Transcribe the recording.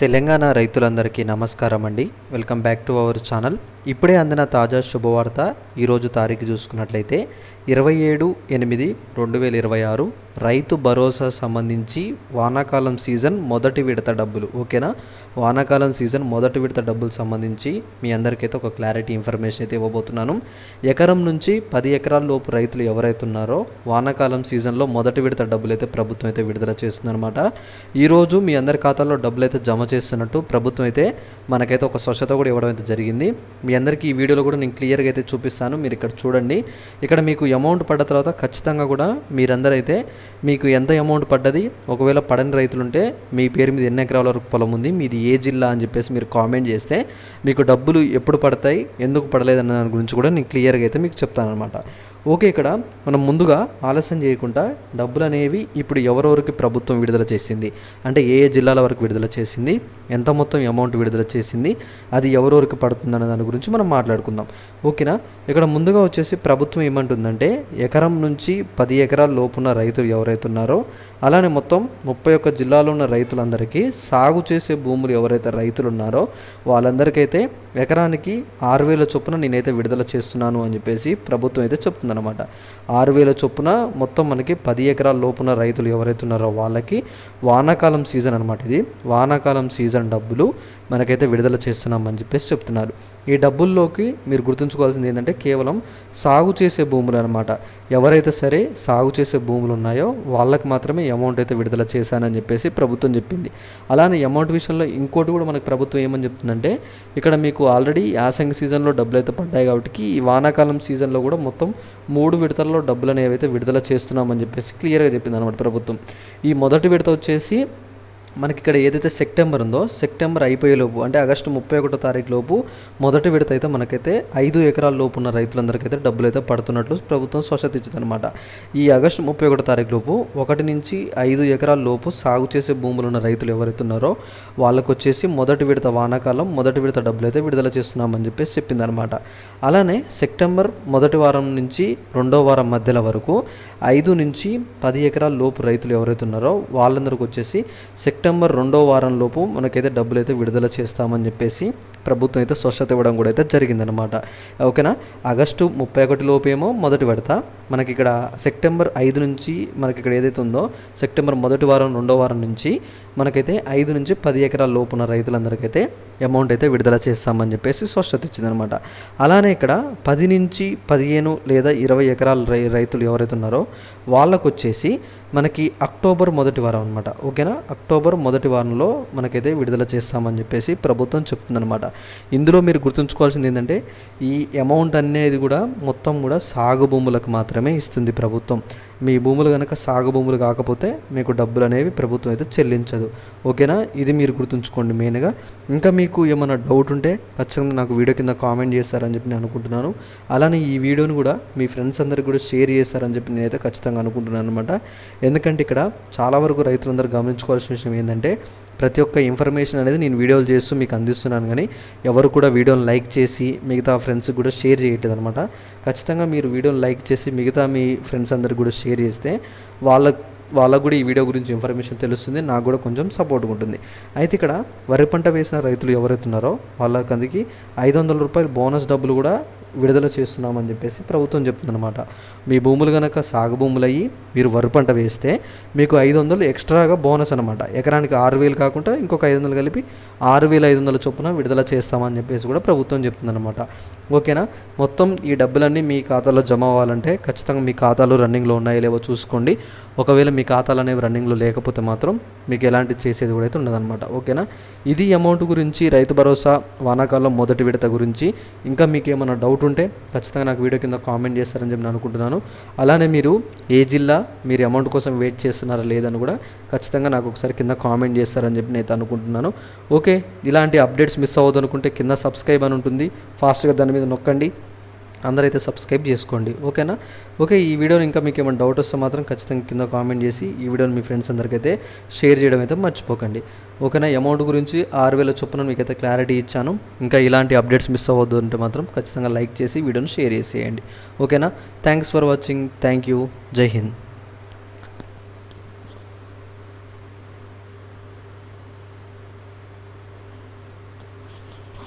తెలంగాణ రైతులందరికీ నమస్కారం అండి. Welcome back to our channel. ఇప్పుడే అందిన తాజా శుభవార్త. ఈరోజు తారీఖు చూసుకున్నట్లయితే 27/8/2026 రైతు భరోసా సంబంధించి వానాకాలం సీజన్ మొదటి విడత డబ్బులు. ఓకేనా, వానాకాలం సీజన్ మొదటి విడత డబ్బులు సంబంధించి మీ అందరికైతే ఒక క్లారిటీ ఇన్ఫర్మేషన్ అయితే ఇవ్వబోతున్నాను. ఎకరం నుంచి 10 ఎకరాల లోపు రైతులు ఎవరైతే ఉన్నారో వానాకాలం సీజన్లో మొదటి విడత డబ్బులు అయితే ప్రభుత్వం అయితే విడుదల చేస్తుందన్నమాట. ఈరోజు మీ అందరి ఖాతాల్లో డబ్బులు అయితే జమ చేస్తున్నట్టు ప్రభుత్వం అయితే మనకైతే ఒక స్వచ్ఛత కూడా ఇవ్వడం అయితే జరిగింది. మీ అందరికీ ఈ వీడియోలో కూడా నేను క్లియర్గా అయితే చూపిస్తాను. మీరు ఇక్కడ చూడండి. ఇక్కడ మీకు అమౌంట్ పడ్డ తర్వాత ఖచ్చితంగా కూడా మీరందరూ అయితే మీకు ఎంత అమౌంట్ పడ్డది, ఒకవేళ పడని రైతులుంటే మీ పేరు మీద ఎన్ని ఎకరాల వరకు పొలం ఉంది, మీది ఏ జిల్లా అని చెప్పేసి మీరు కామెంట్ చేస్తే మీకు డబ్బులు ఎప్పుడు పడతాయి, ఎందుకు పడలేదన్న దాని గురించి కూడా నేను క్లియర్గా అయితే మీకు చెప్తాను అనమాట. ఓకే, ఇక్కడ మనం ముందుగా ఆలస్యం చేయకుండా డబ్బులు అనేవి ఇప్పుడు ఎవరెవరికి ప్రభుత్వం విడుదల చేసింది, అంటే ఏ జిల్లాల వరకు విడుదల చేసింది, ఎంత మొత్తం అమౌంట్ విడుదల చేసింది, అది ఎవరెవరికి పడుతుందన్న దాని గురించి మనం మాట్లాడుకుందాం. ఓకేనా, ఇక్కడ ముందుగా వచ్చేసి ప్రభుత్వం ఏమంటుందంటే ఎకరం నుంచి 10 ఎకరాల లోపున్న రైతులు ఎవరైతే ఉన్నారో, అలానే మొత్తం 31 జిల్లాలో ఉన్న రైతులందరికీ సాగు చేసే భూములు ఎవరైతే రైతులు ఉన్నారో వాళ్ళందరికైతే ఎకరానికి 6,000 చొప్పున నేనైతే విడుదల చేస్తున్నాను అని చెప్పేసి ప్రభుత్వం అయితే చెప్తుందన్నమాట. 6,000 చొప్పున మొత్తం మనకి 10 ఎకరాల లోపున రైతులు ఎవరైతే ఉన్నారో వాళ్ళకి వానాకాలం సీజన్ అనమాట. ఇది వానాకాలం సీజన్ డబ్బులు మనకైతే విడుదల చేస్తున్నామని చెప్పేసి చెప్తున్నారు. ఈ డబ్బుల్లోకి మీరు గుర్తుంచుకోవాల్సింది ఏంటంటే కేవలం సాగు చేసే భూములు అనమాట. ఎవరైతే సరే సాగు చేసే భూములు ఉన్నాయో వాళ్ళకి మాత్రమే అమౌంట్ అయితే విడుదల చేశానని చెప్పేసి ప్రభుత్వం చెప్పింది. అలానే అమౌంట్ విషయంలో ఇంకోటి కూడా మనకు ప్రభుత్వం ఏమని చెప్తుందంటే ఇక్కడ మీకు ఆల్రెడీ యాసంగి సీజన్లో డబ్బులు అయితే పడ్డాయి కాబట్టి ఈ వానాకాలం సీజన్లో కూడా మొత్తం 3 విడతల్లో డబ్బులు అనేవి అయితే విడుదల చేస్తున్నామని చెప్పేసి క్లియర్గా చెప్పింది అనమాట ప్రభుత్వం. ఈ మొదటి విడత వచ్చేసి మనకి ఇక్కడ ఏదైతే సెప్టెంబర్ ఉందో సెప్టెంబర్ అయిపోయేలోపు అంటే ఆగస్టు 31 తారీఖు లోపు మొదటి విడత అయితే మనకైతే 5 ఎకరాల లోపు ఉన్న రైతులందరికైతే డబ్బులు అయితే పడుతున్నట్లు ప్రభుత్వం స్వచ్ఛత ఇచ్చిందనమాట. ఈ ఆగస్టు 31 తారీఖు లోపు 1 నుంచి 5 ఎకరాల లోపు సాగు చేసే భూములు ఉన్న రైతులు ఎవరైతే ఉన్నారో వాళ్ళకు వచ్చేసి మొదటి విడత వానాకాలం మొదటి విడత డబ్బులు అయితే విడుదల చేస్తున్నామని చెప్పేసి చెప్పిందనమాట. అలానే సెప్టెంబర్ మొదటి వారం నుంచి 2వ వారం మధ్యలో వరకు 5 నుంచి 10 ఎకరాల లోపు రైతులు ఎవరైతే ఉన్నారో వాళ్ళందరికీ వచ్చేసి సెప్టెంబర్ 2వ వారం లోపు మనకైతే డబ్బులు అయితే విడుదల చేస్తామని చెప్పేసి ప్రభుత్వం అయితే స్వచ్ఛత ఇవ్వడం కూడా అయితే జరిగిందనమాట. ఓకేనా, ఆగస్టు 31 లోపేమో మొదటి విడత, మనకి ఇక్కడ సెప్టెంబర్ 5 నుంచి మనకి ఇక్కడ ఏదైతే ఉందో సెప్టెంబర్ మొదటి వారం 2వ వారం నుంచి మనకైతే 5 నుంచి 10 ఎకరాల లోపున్న రైతులందరికైతే అమౌంట్ అయితే విడుదల చేస్తామని చెప్పేసి స్వచ్ఛత ఇచ్చిందనమాట. అలానే ఇక్కడ 10 నుంచి 15 లేదా 20 ఎకరాల రైతులు ఎవరైతే ఉన్నారో వాళ్ళకు వచ్చేసి మనకి అక్టోబర్ మొదటి వారం అనమాట. ఓకేనా, అక్టోబర్ మొదటి వారంలో మనకైతే విడుదల చేస్తామని చెప్పేసి ప్రభుత్వం చెప్తుందనమాట. ఇందులో మీరు గుర్తుంచుకోవాల్సింది ఏంటంటే ఈ అమౌంట్ అనేది కూడా మొత్తం కూడా సాగు భూములకు మాత్రమే ఇస్తుంది ప్రభుత్వం. మీ భూములు కనుక సాగు భూములు కాకపోతే మీకు డబ్బులు అనేవి ప్రభుత్వం అయితే చెల్లించదు. ఓకేనా, ఇది మీరు గుర్తుంచుకోండి మెయిన్గా. ఇంకా మీకు ఏమైనా డౌట్ ఉంటే ఖచ్చితంగా నాకు వీడియో కింద కామెంట్ చేస్తారని చెప్పి నేను అనుకుంటున్నాను. అలానే ఈ వీడియోని కూడా మీ ఫ్రెండ్స్ అందరికి కూడా షేర్ చేస్తారని చెప్పి నేనైతే ఖచ్చితంగా అనుకుంటున్నాను అనమాట. ఎందుకంటే ఇక్కడ చాలా వరకు రైతులందరూ గమనించుకోవాల్సిన విషయం ఏంటంటే ప్రతి ఒక్క ఇన్ఫర్మేషన్ అనేది నేను వీడియోలు చేస్తూ మీకు అందిస్తున్నాను, కానీ ఎవరు కూడా వీడియోని లైక్ చేసి మిగతా ఫ్రెండ్స్కి కూడా షేర్ చేయట్లేదు అనమాట. ఖచ్చితంగా మీరు వీడియోని లైక్ చేసి మిగతా మీ ఫ్రెండ్స్ అందరికి కూడా షేర్ చేస్తే వాళ్ళకు కూడా ఈ వీడియో గురించి ఇన్ఫర్మేషన్ తెలుస్తుంది, నాకు కూడా కొంచెం సపోర్ట్గా ఉంటుంది. అయితే ఇక్కడ వరి పంట వేసిన రైతులు ఎవరైతే ఉన్నారో వాళ్ళకి అందుకే 500 రూపాయలు బోనస్ డబ్బులు కూడా విడుదల చేస్తున్నామని చెప్పేసి ప్రభుత్వం చెప్తుందన్నమాట. మీ భూములు కనుక సాగు భూములు అయ్యి మీరు వరి పంట వేస్తే మీకు 500 ఎక్స్ట్రాగా బోనస్ అనమాట. ఎకరానికి 6,000 కాకుండా ఇంకొక 500 కలిపి 6,500 చొప్పున విడుదల చేస్తామని చెప్పేసి కూడా ప్రభుత్వం చెప్తుందన్నమాట. ఓకేనా, మొత్తం ఈ డబ్బులన్నీ మీ ఖాతాలో జమ అవ్వాలంటే ఖచ్చితంగా మీ ఖాతాలు రన్నింగ్లో ఉన్నాయో లేవో చూసుకోండి. ఒకవేళ మీ ఖాతాలు అనేవి రన్నింగ్లో లేకపోతే మాత్రం మీకు ఎలాంటి చేసేది కూడా అయితే ఉండదన్నమాట. ఓకేనా, ఇది అమౌంట్ గురించి, రైతు భరోసా వానాకాలం మొదటి విడత గురించి. ఇంకా మీకు ఏమైనా డౌట్ ఉంటే ఖచ్చితంగా నాకు వీడియో కింద కామెంట్ చేస్తారని చెప్పి నేను అనుకుంటున్నాను. అలానే మీరు ఏ జిల్లా మీరు అమౌంట్ కోసం వెయిట్ చేస్తున్నారా లేదని కూడా ఖచ్చితంగా నాకు ఒకసారి కింద కామెంట్ చేస్తారని చెప్పి నేను అనుకుంటున్నాను. ఓకే, ఇలాంటి అప్డేట్స్ మిస్ అవ్వదు అనుకుంటే కింద సబ్స్క్రైబ్ అని ఉంటుంది, ఫాస్ట్గా దాని మీద నొక్కండి, అందరైతే సబ్స్క్రైబ్ చేసుకోండి. ఓకేనా, ఓకే, ఈ వీడియోని ఇంకా మీకు ఏమైనా డౌట్ వస్తే మాత్రం ఖచ్చితంగా కింద కామెంట్ చేసి ఈ వీడియోని మీ ఫ్రెండ్స్ అందరికైతే షేర్ చేయడం అయితే మర్చిపోకండి. ఓకేనా, అమౌంట్ గురించి 6,000 చొప్పున మీకైతే క్లారిటీ ఇచ్చాను. ఇంకా ఇలాంటి అప్డేట్స్ మిస్ అవ్వద్దు అంటే మాత్రం ఖచ్చితంగా లైక్ చేసి వీడియోని షేర్ చేసేయండి. ఓకేనా, thanks for watching. Thank you. జై హింద్.